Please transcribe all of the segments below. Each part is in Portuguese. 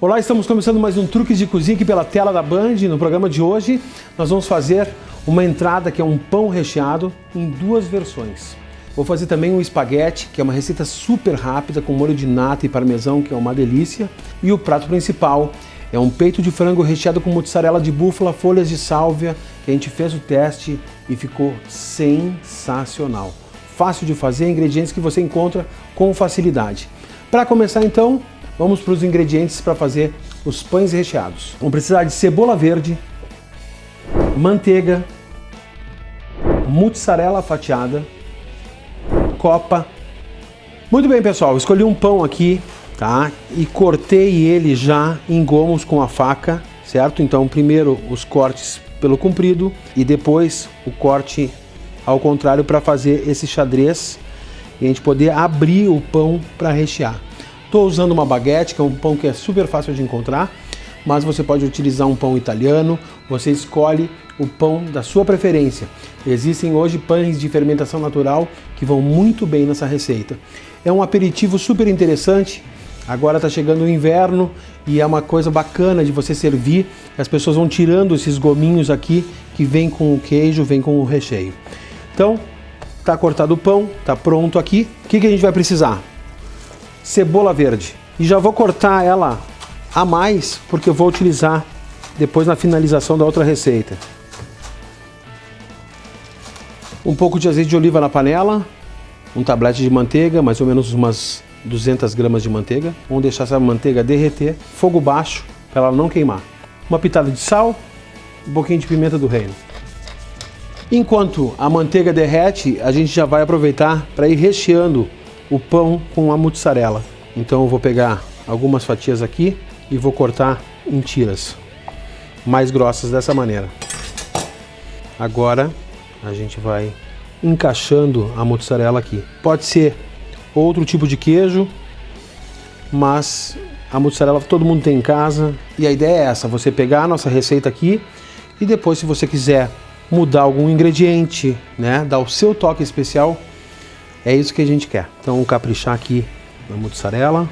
Olá, estamos começando mais um Truques de Cozinha aqui pela tela da Band. No programa de hoje nós vamos fazer uma entrada que é um pão recheado em duas versões. Vou fazer também um espaguete, que é uma receita super rápida com molho de nata e parmesão, que é uma delícia. E o prato principal é um peito de frango recheado com mussarela de búfala, folhas de sálvia, que a gente fez o teste e ficou sensacional. Fácil de fazer, ingredientes que você encontra com facilidade. Para começar então, vamos para os ingredientes para fazer os pães recheados. Vamos precisar de cebola verde, manteiga, mussarela fatiada, copa. Muito bem, pessoal, escolhi um pão aqui, tá? E cortei ele já em gomos com a faca, certo? Então, primeiro os cortes pelo comprido e depois o corte ao contrário para fazer esse xadrez e a gente poder abrir o pão para rechear. Estou usando uma baguete, que é um pão que é super fácil de encontrar, mas você pode utilizar um pão italiano, você escolhe o pão da sua preferência. Existem hoje pães de fermentação natural que vão muito bem nessa receita. É um aperitivo super interessante, agora está chegando o inverno e é uma coisa bacana de você servir, as pessoas vão tirando esses gominhos aqui que vem com o queijo, vem com o recheio. Então, está cortado o pão, está pronto aqui. O que a gente vai precisar? Cebola verde. E já vou cortar ela a mais, porque eu vou utilizar depois na finalização da outra receita. Um pouco de azeite de oliva na panela, um tablete de manteiga, mais ou menos umas 200 gramas de manteiga. Vamos deixar essa manteiga derreter, fogo baixo, para ela não queimar. Uma pitada de sal, um pouquinho de pimenta do reino. Enquanto a manteiga derrete, a gente já vai aproveitar para ir recheando o pão com a mussarela. Então eu vou pegar algumas fatias aqui e vou cortar em tiras mais grossas dessa maneira. Agora a gente vai encaixando a mussarela aqui. Pode ser outro tipo de queijo, mas a mussarela todo mundo tem em casa. E a ideia é essa, você pegar a nossa receita aqui e depois, se você quiser mudar algum ingrediente, né, dar o seu toque especial, é isso que a gente quer. Então vamos caprichar aqui na mussarela.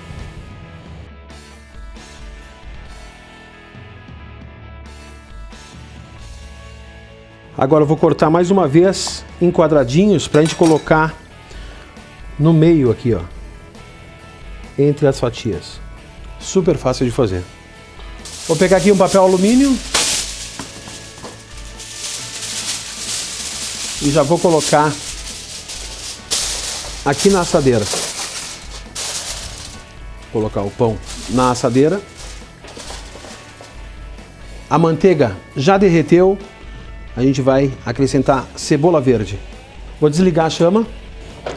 Agora eu vou cortar mais uma vez em quadradinhos para a gente colocar no meio aqui, ó, entre as fatias. Super fácil de fazer. Vou pegar aqui um papel alumínio e já vou colocar aqui na assadeira. Vou colocar o pão na assadeira. A manteiga já derreteu. A gente vai acrescentar cebola verde. Vou desligar a chama.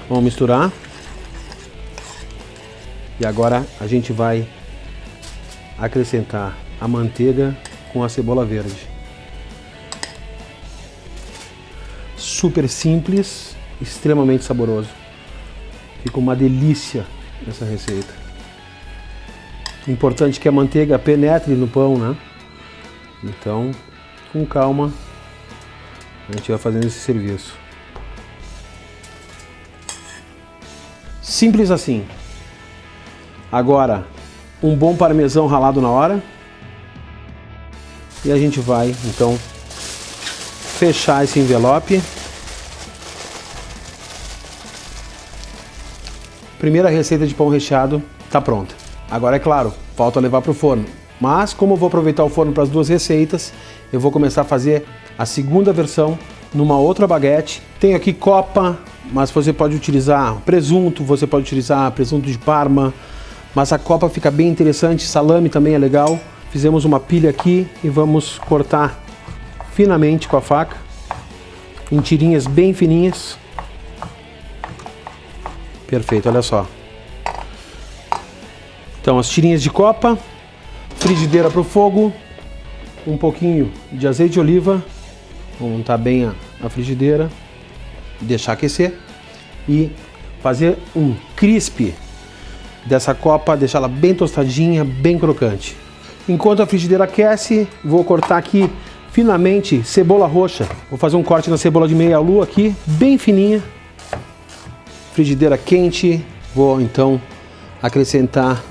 Vamos misturar. E agora a gente vai acrescentar a manteiga com a cebola verde. Super simples, extremamente saboroso. Fica uma delícia essa receita. Importante que a manteiga penetre no pão, né? Então, com calma, a gente vai fazendo esse serviço. Simples assim. Agora, um bom parmesão ralado na hora. E a gente vai, então, fechar esse envelope. Primeira receita de pão recheado está pronta. Agora, é claro, falta levar para o forno. Mas, como eu vou aproveitar o forno para as duas receitas, eu vou começar a fazer a segunda versão numa outra baguete. Tenho aqui copa, mas você pode utilizar presunto, você pode utilizar presunto de Parma, mas a copa fica bem interessante, salame também é legal. Fizemos uma pilha aqui e vamos cortar finamente com a faca, em tirinhas bem fininhas. Perfeito, olha só. Então as tirinhas de copa, frigideira para o fogo, um pouquinho de azeite de oliva, vamos untar bem a frigideira, deixar aquecer e fazer um crisp dessa copa, deixar ela bem tostadinha, bem crocante. Enquanto a frigideira aquece, vou cortar aqui finamente cebola roxa. Vou fazer um corte na cebola de meia lua aqui, bem fininha. Frigideira quente, vou então acrescentar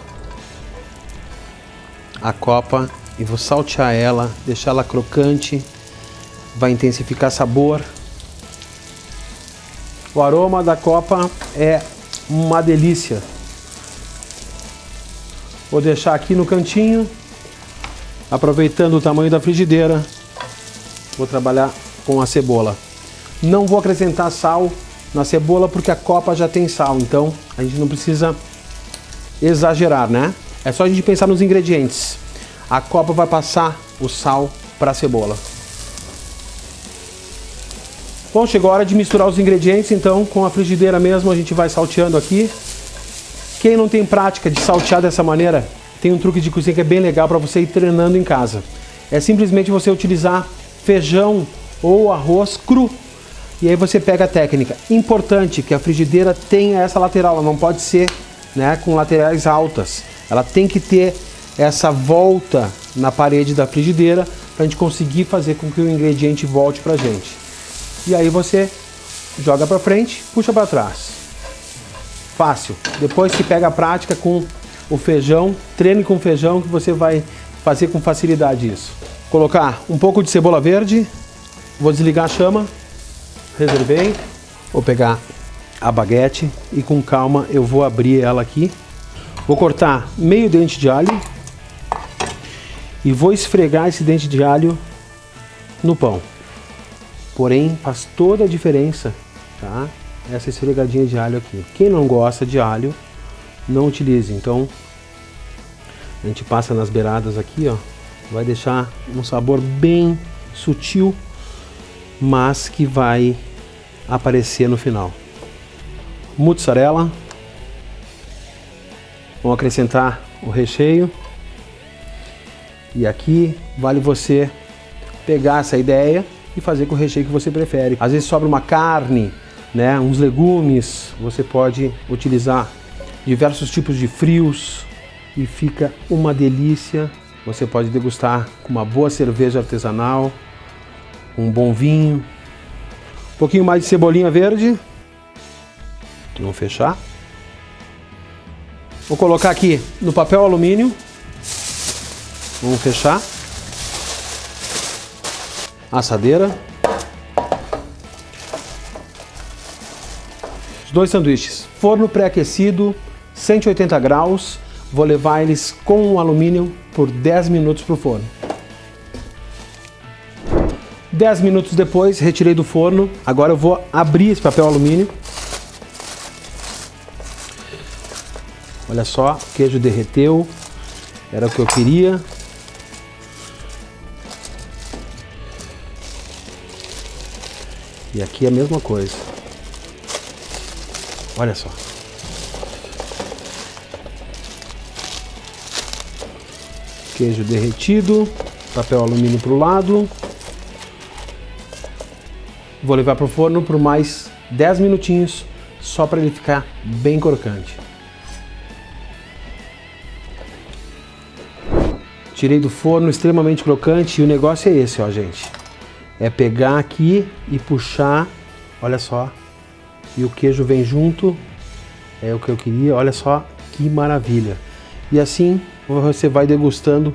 a copa e vou saltear ela, deixar ela crocante, vai intensificar sabor. O aroma da copa é uma delícia. Vou deixar aqui no cantinho, aproveitando o tamanho da frigideira, vou trabalhar com a cebola. Não vou acrescentar sal na cebola porque a copa já tem sal, então a gente não precisa exagerar, né? É só a gente pensar nos ingredientes. A copa vai passar o sal para a cebola. Bom, chegou a hora de misturar os ingredientes, então com a frigideira mesmo a gente vai salteando aqui. Quem não tem prática de saltear dessa maneira, tem um truque de cozinha que é bem legal para você ir treinando em casa. É simplesmente você utilizar feijão ou arroz cru. E aí você pega a técnica. Importante que a frigideira tenha essa lateral, ela não pode ser, né, com laterais altas. Ela tem que ter essa volta na parede da frigideira para a gente conseguir fazer com que o ingrediente volte para a gente. E aí você joga para frente, puxa para trás. Fácil. Depois se pega a prática com o feijão, treine com o feijão que você vai fazer com facilidade isso. Colocar um pouco de cebola verde, vou desligar a chama, reservei, vou pegar a baguete e com calma eu vou abrir ela aqui. Vou cortar meio dente de alho e vou esfregar esse dente de alho no pão. Porém, faz toda a diferença, tá? Essa esfregadinha de alho aqui. Quem não gosta de alho, não utilize. Então, a gente passa nas beiradas aqui, ó. Vai deixar um sabor bem sutil, mas que vai aparecer no final. Mussarela. Vamos acrescentar o recheio. E aqui vale você pegar essa ideia e fazer com o recheio que você prefere. Às vezes sobra uma carne, né, uns legumes, você pode utilizar diversos tipos de frios e fica uma delícia. Você pode degustar com uma boa cerveja artesanal, um bom vinho, um pouquinho mais de cebolinha verde. Vamos fechar. Vou colocar aqui no papel alumínio. Vamos fechar. Assadeira. Os dois sanduíches. Forno pré-aquecido, 180 graus. Vou levar eles com o alumínio por 10 minutos para o forno. 10 minutos depois, retirei do forno. Agora eu vou abrir esse papel alumínio. Olha só, o queijo derreteu. Era o que eu queria. E aqui é a mesma coisa. Olha só. Queijo derretido, papel alumínio para o lado. Vou levar para o forno por mais 10 minutinhos, só para ele ficar bem crocante. Tirei do forno, extremamente crocante, e o negócio é esse, ó, gente. É pegar aqui e puxar, olha só, e o queijo vem junto, é o que eu queria, olha só que maravilha. E assim você vai degustando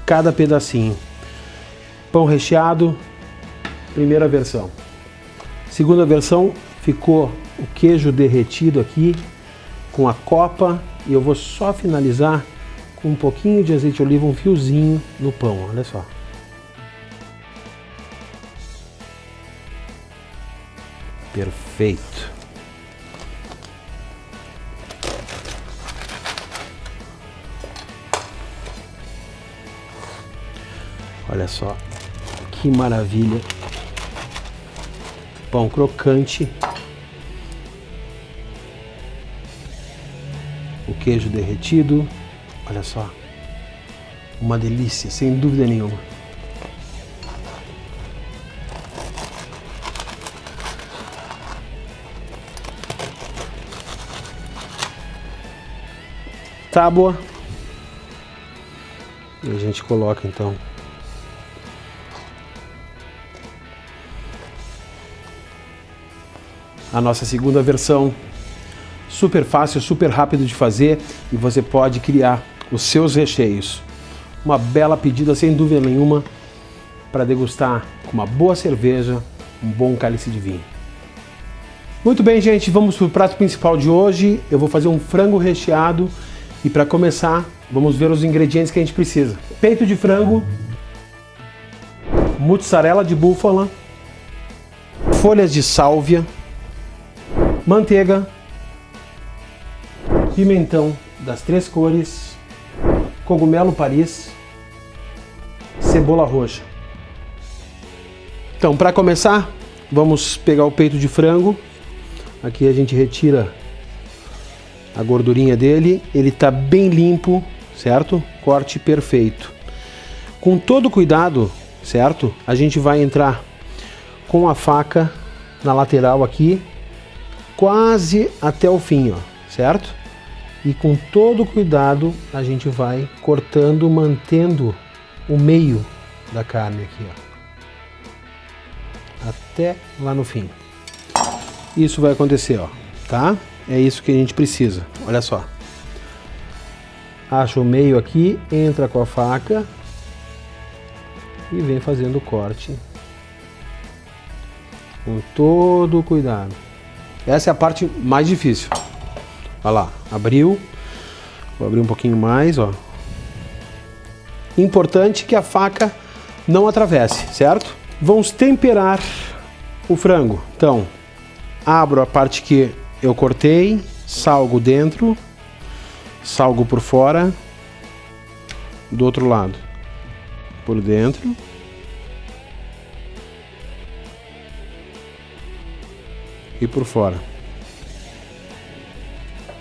cada pedacinho. Pão recheado, primeira versão. Segunda versão, ficou o queijo derretido aqui com a copa, e eu vou só finalizar com um pouquinho de azeite de oliva, um fiozinho no pão, olha só. Perfeito. Olha só que maravilha. Pão crocante. O queijo derretido. Olha só. Uma delícia, sem dúvida nenhuma. Tábua. E a gente coloca então a nossa segunda versão. Super fácil, super rápido de fazer, e você pode criar os seus recheios. uma bela pedida, sem dúvida nenhuma, para degustar com uma boa cerveja, um bom cálice de vinho. Muito bem, gente, vamos para o prato principal de hoje. Eu vou fazer um frango recheado e para começar, vamos ver os ingredientes que a gente precisa. Peito de frango, mussarela de búfala, folhas de sálvia, manteiga, pimentão das 3 cores, cogumelo Paris, cebola roxa. Então, para começar, vamos pegar o peito de frango. Aqui a gente retira a gordurinha dele. Ele está bem limpo, certo? Corte perfeito. Com todo cuidado, certo? A gente vai entrar com a faca na lateral aqui, quase até o fim, ó, certo? E com todo cuidado a gente vai cortando, mantendo o meio da carne aqui, ó, até lá no fim. Isso vai acontecer, ó, tá? É isso que a gente precisa. Olha só. Acha o meio aqui, entra com a faca e vem fazendo o corte com todo o cuidado. Essa é a parte mais difícil. Olha lá, abriu. Vou abrir um pouquinho mais, ó. Importante que a faca não atravesse, certo? Vamos temperar o frango. Então, abro a parte que eu cortei, salgo dentro, salgo por fora, do outro lado, por dentro. E por fora.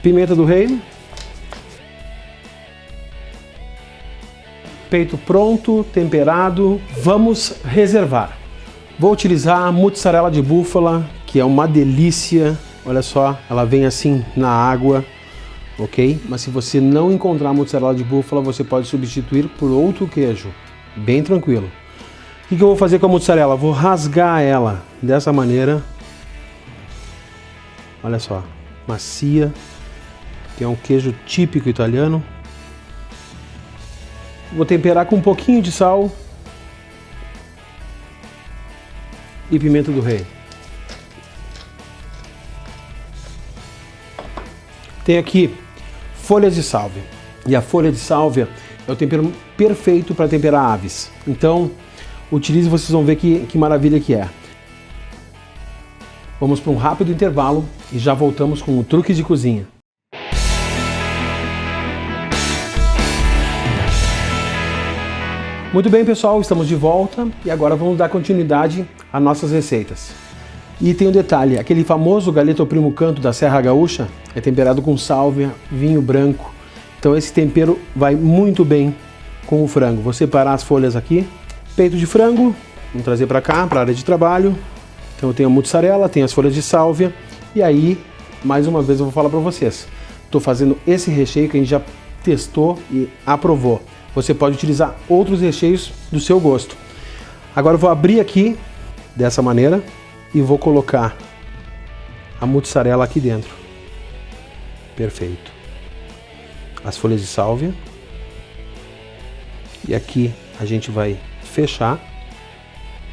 Pimenta do reino. Peito pronto, temperado. Vamos reservar. Vou utilizar a mussarela de búfala, que é uma delícia. Olha só, ela vem assim na água, ok? Mas se você não encontrar mussarela de búfala, você pode substituir por outro queijo, bem tranquilo. O que eu vou fazer com a mussarela? Vou rasgar ela dessa maneira. Olha só, macia, que é um queijo típico italiano. Vou temperar com um pouquinho de sal e pimenta do reino. Tem aqui folhas de sálvia. E a folha de sálvia é o tempero perfeito para temperar aves. Então, utilize e vocês vão ver que maravilha que é. Vamos para um rápido intervalo e já voltamos com o truque de cozinha. Muito bem, pessoal, estamos de volta e agora vamos dar continuidade às nossas receitas. E tem um detalhe, aquele famoso galeto ao primo canto da Serra Gaúcha é temperado com sálvia, vinho branco. Então esse tempero vai muito bem com o frango. Vou separar as folhas aqui. Peito de frango, vamos trazer para cá, para a área de trabalho. Então eu tenho a mussarela, tenho as folhas de sálvia. E aí, mais uma vez eu vou falar para vocês. Estou fazendo esse recheio que a gente já testou e aprovou. Você pode utilizar outros recheios do seu gosto. Agora eu vou abrir aqui dessa maneira e vou colocar a mussarela aqui dentro. Perfeito. As folhas de sálvia. E aqui a gente vai fechar.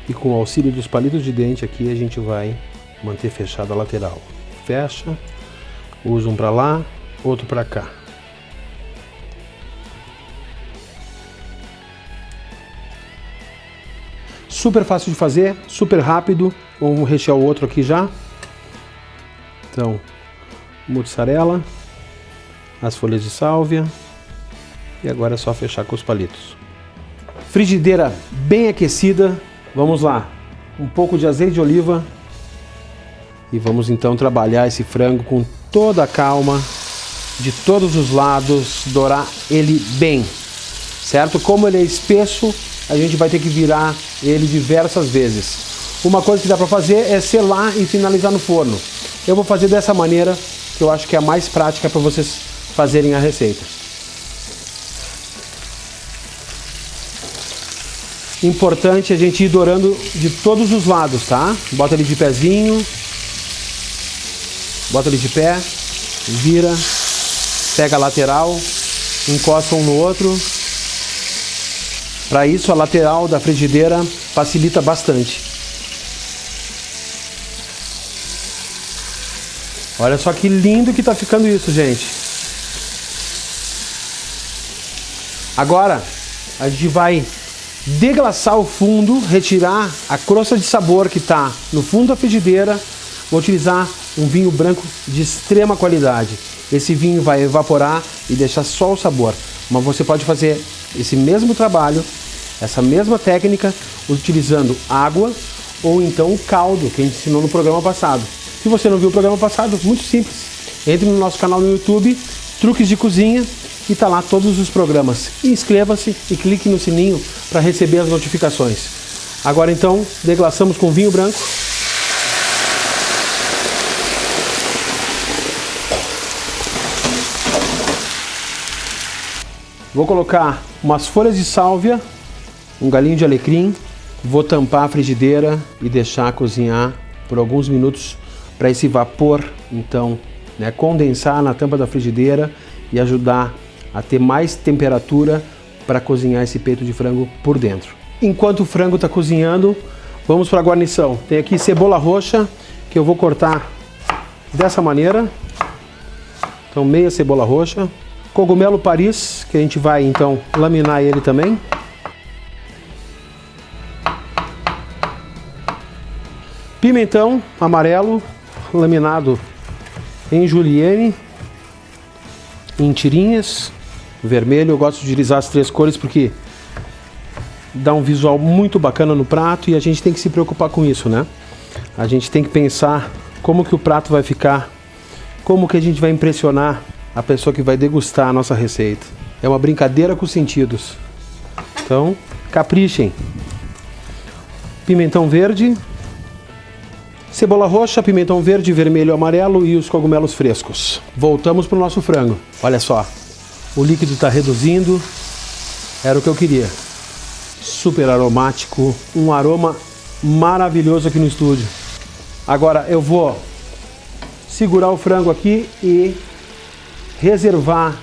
E com o auxílio dos palitos de dente aqui a gente vai manter fechada a lateral. Fecha. Usa um para lá, outro para cá. Super fácil de fazer, super rápido. Vamos rechear o outro aqui já. Então, mussarela, as folhas de sálvia e agora é só fechar com os palitos. Frigideira bem aquecida. Vamos lá, um pouco de azeite de oliva e vamos então trabalhar esse frango com toda a calma, de todos os lados, dourar ele bem, certo? Como ele é espesso, a gente vai ter que virar ele diversas vezes. Uma coisa que dá para fazer é selar e finalizar no forno. Eu vou fazer dessa maneira, que eu acho que é a mais prática para vocês fazerem a receita. Importante a gente ir dourando de todos os lados, tá? Bota ele de pezinho, bota ele de pé, vira, pega a lateral, encosta um no outro Para isso, a lateral da frigideira facilita bastante. Olha só que lindo que tá ficando isso, gente. Agora, a gente vai deglaçar o fundo, retirar a crosta de sabor que está no fundo da frigideira. Vou utilizar um vinho branco de extrema qualidade. Esse vinho vai evaporar e deixar só o sabor. Mas você pode fazer esse mesmo trabalho, essa mesma técnica, utilizando água ou então o caldo que a gente ensinou no programa passado. Se você não viu o programa passado, muito simples. Entre no nosso canal no YouTube, Truques de Cozinha, e tá lá todos os programas. Inscreva-se e clique no sininho para receber as notificações. Agora então, deglaçamos com vinho branco. Vou colocar umas folhas de sálvia, um galinho de alecrim. Vou tampar a frigideira e deixar cozinhar por alguns minutos para esse vapor, então, condensar na tampa da frigideira e ajudar a ter mais temperatura para cozinhar esse peito de frango por dentro. Enquanto o frango está cozinhando, vamos para a guarnição. Tem aqui cebola roxa, que eu vou cortar dessa maneira. Então, meia cebola roxa. Cogumelo Paris, que a gente vai então laminar ele também. Pimentão amarelo, laminado em julienne, em tirinhas. Vermelho, eu gosto de utilizar as 3 cores porque dá um visual muito bacana no prato e a gente tem que se preocupar com isso, né? A gente tem que pensar como que o prato vai ficar, como que a gente vai impressionar a pessoa que vai degustar a nossa receita. É uma brincadeira com os sentidos. Então, caprichem. Pimentão verde, cebola roxa, pimentão verde, vermelho, amarelo e os cogumelos frescos. Voltamos para o nosso frango. Olha só. O líquido está reduzindo, era o que eu queria. Super aromático, um aroma maravilhoso aqui no estúdio. Agora eu vou segurar o frango aqui e reservar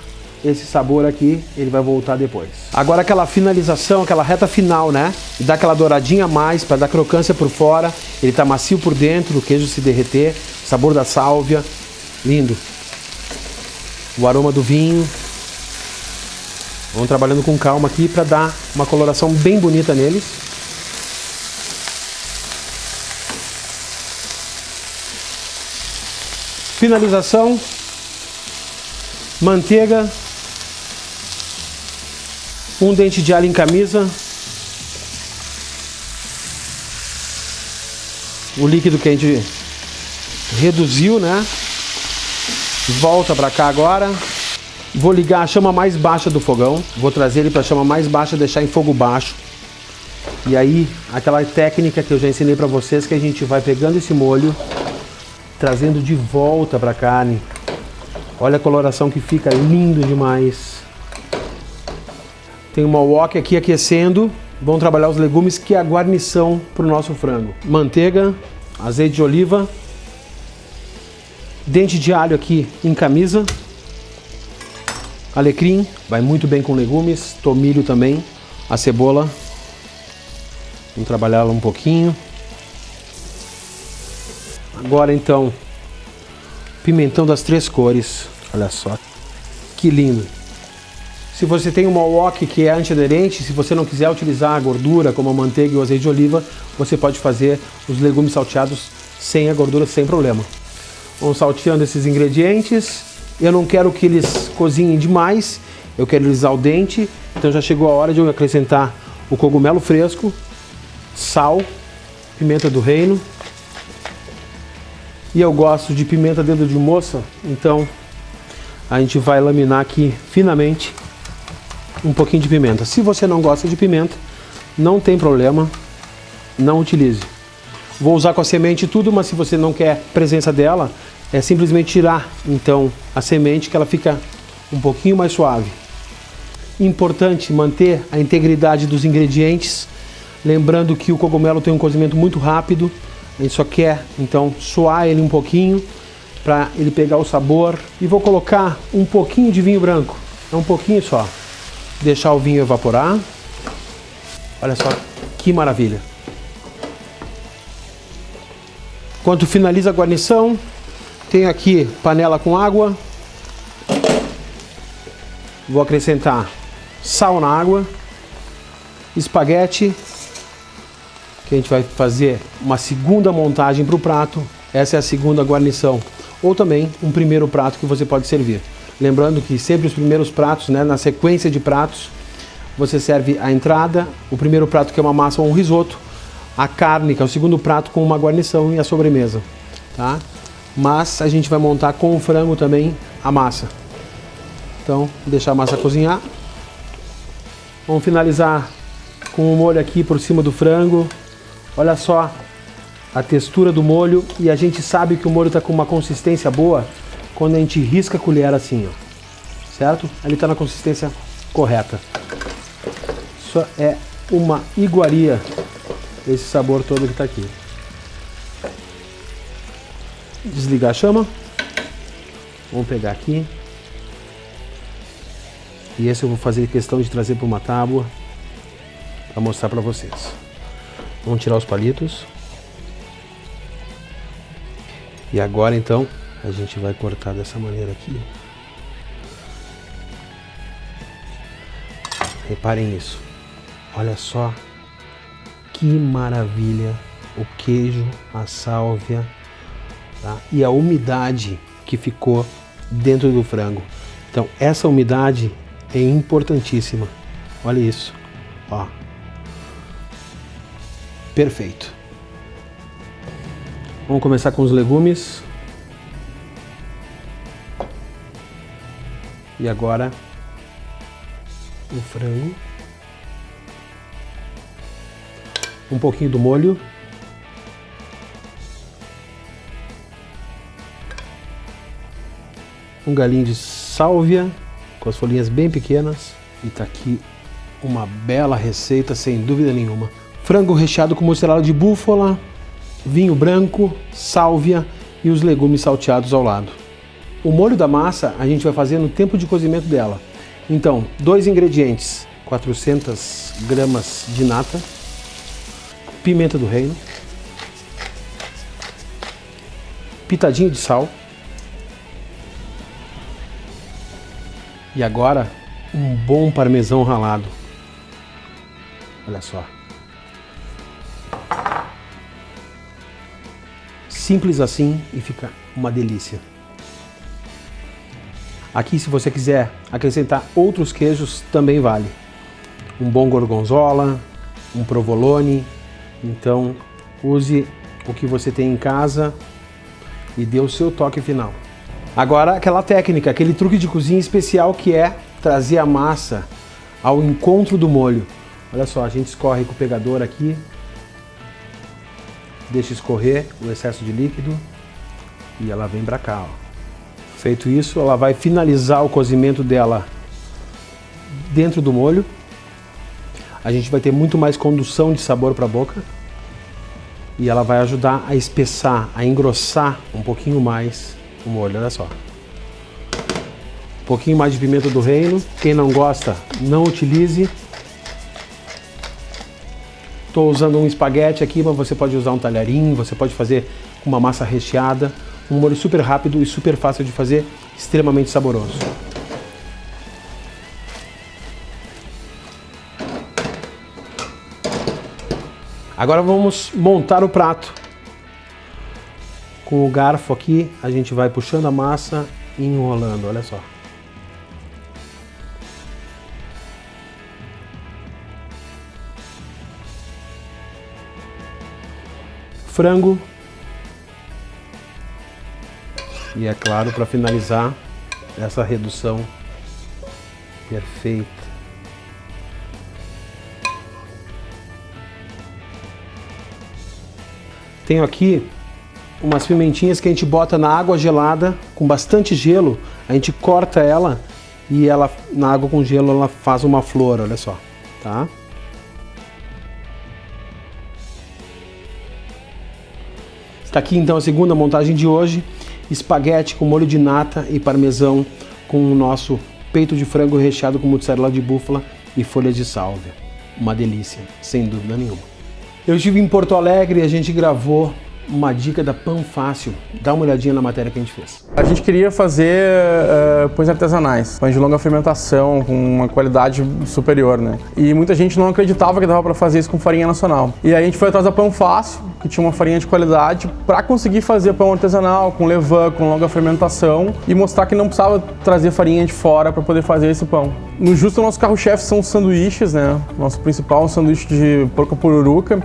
esse sabor aqui, ele vai voltar depois. Agora aquela finalização, aquela reta final, né? Dá aquela douradinha a mais para dar crocância por fora, ele tá macio por dentro, o queijo se derreter, sabor da sálvia, lindo. O aroma do vinho. Vamos trabalhando com calma aqui para dar uma coloração bem bonita neles. Finalização. Manteiga. Um dente de alho em camisa. O líquido que a gente reduziu, né? Volta para cá agora. Vou ligar a chama mais baixa do fogão, vou trazer ele para a chama mais baixa, deixar em fogo baixo. E aí, aquela técnica que eu já ensinei para vocês, que a gente vai pegando esse molho, trazendo de volta para a carne. Olha a coloração que fica, lindo demais. Tem uma wok aqui aquecendo, vamos trabalhar os legumes, que é a guarnição para o nosso frango. Manteiga, azeite de oliva, dente de alho aqui em camisa. Alecrim, vai muito bem com legumes, tomilho também, a cebola, vamos trabalhar ela um pouquinho. Agora então, pimentão das 3 cores, olha só, que lindo. Se você tem uma wok que é antiaderente, se você não quiser utilizar a gordura como a manteiga e o azeite de oliva, você pode fazer os legumes salteados sem a gordura, sem problema. Vamos salteando esses ingredientes. Eu não quero que eles cozinhem demais, eu quero eles al dente, então já chegou a hora de eu acrescentar o cogumelo fresco, sal, pimenta do reino. E eu gosto de pimenta dedo de moça, então a gente vai laminar aqui finamente um pouquinho de pimenta. Se você não gosta de pimenta, não tem problema, não utilize. Vou usar com a semente e tudo, mas se você não quer presença dela, é simplesmente tirar então a semente, que ela fica um pouquinho mais suave. Importante manter a integridade dos ingredientes, lembrando que o cogumelo tem um cozimento muito rápido, a gente só quer então suar ele um pouquinho para ele pegar o sabor. E vou colocar um pouquinho de vinho branco, um pouquinho só, deixar o vinho evaporar. Olha só que maravilha. Enquanto finaliza a guarnição, tenho aqui panela com água. Vou acrescentar sal na água, espaguete, que a gente vai fazer uma segunda montagem para o prato. Essa é a segunda guarnição, ou também um primeiro prato que você pode servir. Lembrando que sempre os primeiros pratos, né, na sequência de pratos, você serve a entrada, o primeiro prato que é uma massa ou um risoto, a carne, que é o segundo prato com uma guarnição e a sobremesa, tá? Mas a gente vai montar com o frango também a massa. Então, deixar a massa cozinhar. Vamos finalizar com o molho aqui por cima do frango. Olha só a textura do molho, e a gente sabe que o molho está com uma consistência boa quando a gente risca a colher assim, ó. Certo? Ele está na consistência correta. Isso é uma iguaria, esse sabor todo que está aqui. Desligar a chama. Vamos pegar aqui. E esse eu vou fazer questão de trazer para uma tábua para mostrar para vocês. Vamos tirar os palitos. E agora então a gente vai cortar dessa maneira aqui. Reparem nisso. Olha só que maravilha o queijo, a sálvia, tá? E a umidade que ficou dentro do frango. Então essa umidade é importantíssima. Olha isso, ó. Perfeito. Vamos começar com os legumes. E agora o frango. Um pouquinho do molho. Um galinho de sálvia com as folhinhas bem pequenas. E tá aqui uma bela receita, sem dúvida nenhuma. Frango recheado com mussarela de búfala, vinho branco, sálvia e os legumes salteados ao lado. O molho da massa a gente vai fazer no tempo de cozimento dela. Então, 2 ingredientes: 400 gramas de nata, pimenta do reino, pitadinho de sal. E agora, um bom parmesão ralado. Olha só. Simples assim e fica uma delícia. Aqui, se você quiser acrescentar outros queijos, também vale. Um bom gorgonzola, um provolone. Então, use o que você tem em casa e dê o seu toque final. Agora, aquela técnica, aquele truque de cozinha especial, que é trazer a massa ao encontro do molho. Olha só, a gente escorre com o pegador aqui, deixa escorrer o excesso de líquido e ela vem para cá, ó. Feito isso, ela vai finalizar o cozimento dela dentro do molho. A gente vai ter muito mais condução de sabor para a boca e ela vai ajudar a espessar, a engrossar um pouquinho mais o molho. Olha só. Um pouquinho mais de pimenta do reino. Quem não gosta, não utilize. Estou usando um espaguete aqui, mas você pode usar um talharim, você pode fazer com uma massa recheada. Um molho super rápido e super fácil de fazer, extremamente saboroso. Agora vamos montar o prato. Com o garfo aqui, a gente vai puxando a massa e enrolando, olha só. Frango. E é claro, para finalizar, essa redução perfeita. Tenho aqui umas pimentinhas que a gente bota na água gelada, com bastante gelo, a gente corta ela e ela, na água com gelo, ela faz uma flor, olha só, tá? Está aqui então a segunda montagem de hoje. Espaguete com molho de nata e parmesão com o nosso peito de frango recheado com mussarela de búfala e folhas de sálvia. uma delícia, sem dúvida nenhuma. Eu estive em Porto Alegre e a gente gravou uma dica da Pão Fácil. Dá uma olhadinha na matéria que a gente fez. A gente queria fazer pães artesanais, pães de longa fermentação, com uma qualidade superior, né? E muita gente não acreditava que dava para fazer isso com farinha nacional. E aí a gente foi atrás da Pão Fácil, que tinha uma farinha de qualidade, para conseguir fazer pão artesanal, com levain, com longa fermentação, e mostrar que não precisava trazer farinha de fora para poder fazer esse pão. No Justo, o nosso carro-chefe são os sanduíches, né? Nosso principal é um sanduíche de porco pururuca.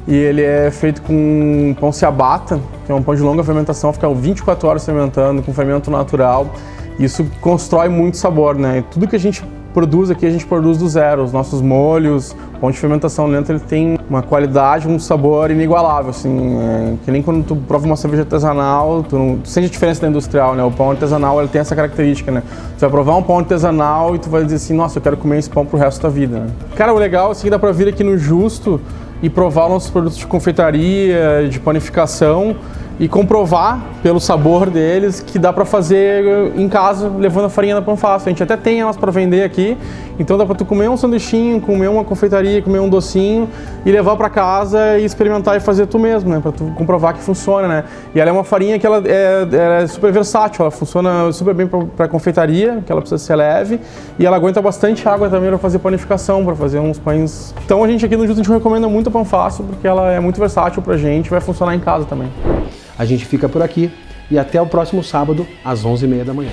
E ele é feito com pão ciabatta, que é um pão de longa fermentação, fica 24 horas fermentando, com fermento natural. Isso constrói muito sabor, né? E tudo que a gente produz aqui, a gente produz do zero. Os nossos molhos, o pão de fermentação lenta, ele tem uma qualidade, um sabor inigualável, assim. Que nem quando tu prova uma cerveja artesanal, tu sente a diferença da industrial, né? O pão artesanal, ele tem essa característica, né? Tu vai provar um pão artesanal e tu vai dizer assim, nossa, eu quero comer esse pão pro resto da vida, né? Cara, o legal é que dá pra vir aqui no Justo e provar nossos produtos de confeitaria, de panificação e comprovar pelo sabor deles que dá para fazer em casa levando a farinha da Pão Fácil. A gente até tem elas para vender aqui, então dá para tu comer um sanduichinho, comer uma confeitaria, comer um docinho e levar para casa e experimentar e fazer tu mesmo, né? Para tu comprovar que funciona, né? E ela é uma farinha que ela é super versátil, ela funciona super bem para confeitaria, que ela precisa ser leve, e ela aguenta bastante água também para fazer panificação, para fazer uns pães. Então a gente aqui no Justo a gente recomenda muito a Pão Fácil porque ela é muito versátil pra gente e vai funcionar em casa também. A gente fica por aqui e até o próximo sábado, às 11h30 da manhã.